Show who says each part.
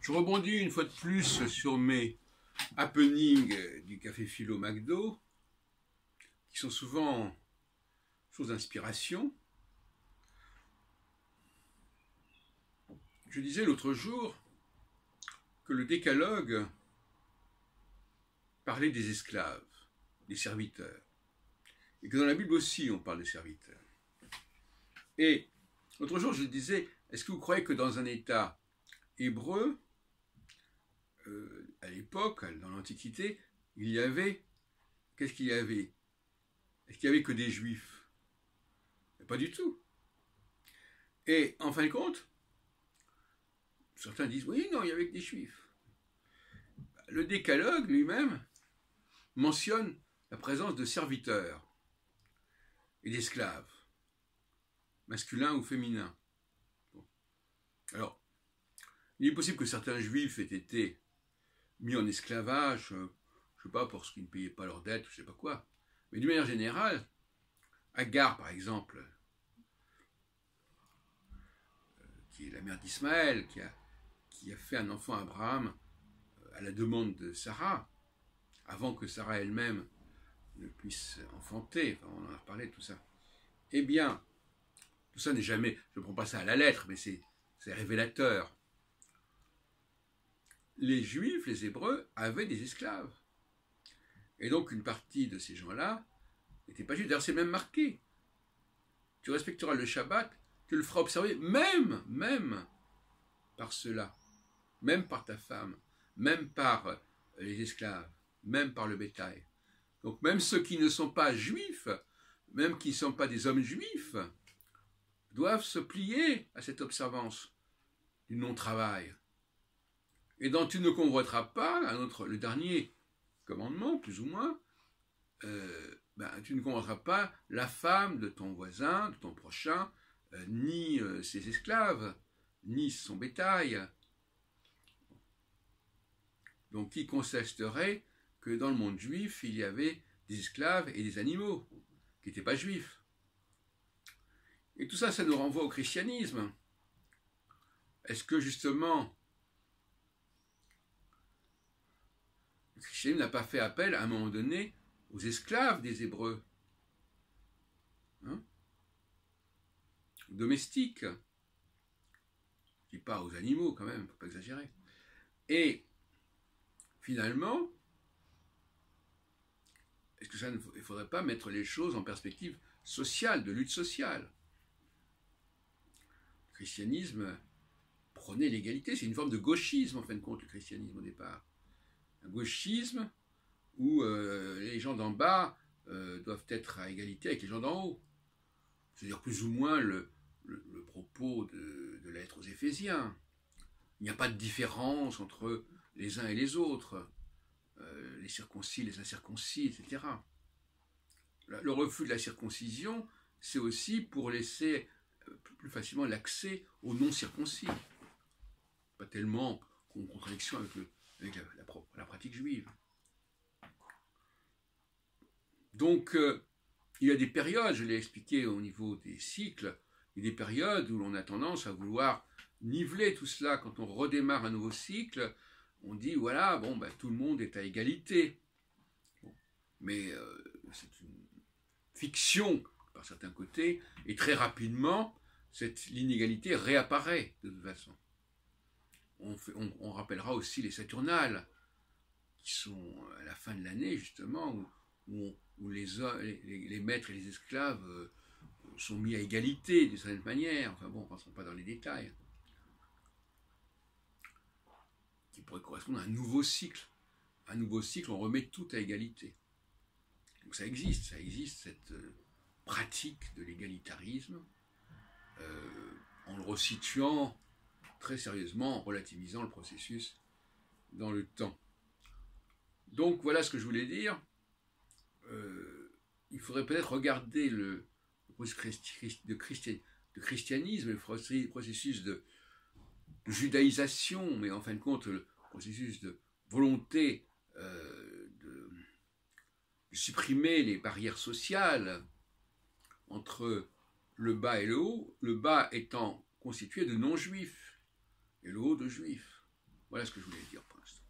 Speaker 1: Je rebondis une fois de plus sur mes happenings du café philo McDo, qui sont souvent source d'inspiration. Je disais l'autre jour que le décalogue parlait des esclaves, des serviteurs, et que dans la Bible aussi on parle des serviteurs. Et l'autre jour je disais, est-ce que vous croyez que dans un État hébreu, à l'époque, dans l'Antiquité, il y avait, qu'est-ce qu'il y avait? Est-ce qu'il y avait que des Juifs? Pas du tout. Et en fin de compte, certains disent, oui, non, il y avait que des Juifs. Le décalogue lui-même mentionne la présence de serviteurs et d'esclaves, masculins ou féminins. Bon. Alors, il est possible que certains Juifs aient été mis en esclavage, je ne sais pas, parce qu'ils ne payaient pas leurs dettes, je ne sais pas quoi. Mais d'une manière générale, Agar, par exemple, qui est la mère d'Ismaël, qui a fait un enfant à Abraham à la demande de Sarah, avant que Sarah elle-même ne puisse enfanter, enfin, on en a reparlé de tout ça. Eh bien, tout ça n'est jamais, je ne prends pas ça à la lettre, mais c'est révélateur. Les Juifs, les Hébreux, avaient des esclaves. Et donc une partie de ces gens-là n'étaient pas juifs. D'ailleurs, c'est même marqué. Tu respecteras le Shabbat, tu le feras observer, même par ceux-là, même par ta femme, même par les esclaves, même par le bétail. Donc même ceux qui ne sont pas juifs, même qui ne sont pas des hommes juifs, doivent se plier à cette observance du non-travail. Et dans tu ne convoiteras pas, le dernier commandement, plus ou moins, tu ne convoiteras pas la femme de ton voisin, de ton prochain, ni ses esclaves, ni son bétail. Donc qui contesterait que dans le monde juif, il y avait des esclaves et des animaux qui n'étaient pas juifs. Et tout ça, ça nous renvoie au christianisme. Est-ce que justement, le christianisme n'a pas fait appel à un moment donné aux esclaves des Hébreux, aux domestiques, je ne dis pas aux animaux quand même, il ne faut pas exagérer. Et finalement, est-ce que il ne faudrait pas mettre les choses en perspective sociale, de lutte sociale? Le christianisme prônait l'égalité, c'est une forme de gauchisme en fin de compte, le christianisme au départ. Un gauchisme où les gens d'en bas doivent être à égalité avec les gens d'en haut. C'est-à-dire plus ou moins le propos de la lettre aux Éphésiens. Il n'y a pas de différence entre les uns et les autres, les circoncis, les incirconcis, etc. Le refus de la circoncision, c'est aussi pour laisser plus facilement l'accès aux non-circoncis. Pas tellement en contradiction avec la pratique juive. Donc, il y a des périodes, je l'ai expliqué au niveau des cycles, il y a des périodes où l'on a tendance à vouloir niveler tout cela. Quand on redémarre un nouveau cycle, on dit, voilà, bon, tout le monde est à égalité. Bon. Mais c'est une fiction, par certains côtés, et très rapidement, l'inégalité réapparaît, de toute façon. On rappellera aussi les Saturnales, qui sont à la fin de l'année, justement, où les maîtres et les esclaves sont mis à égalité d'une certaine manière. Enfin bon, on ne passera pas dans les détails. Qui pourrait correspondre à un nouveau cycle. Un nouveau cycle, on remet tout à égalité. Donc ça existe cette pratique de l'égalitarisme, en le resituant très sérieusement, en relativisant le processus dans le temps. Donc voilà ce que je voulais dire. Il faudrait peut-être regarder le processus de christianisme, le processus de judaïsation, mais en fin de compte, le processus de volonté de supprimer les barrières sociales entre le bas et le haut, le bas étant constitué de non-juifs, et le haut de juifs. Voilà ce que je voulais dire pour l'instant.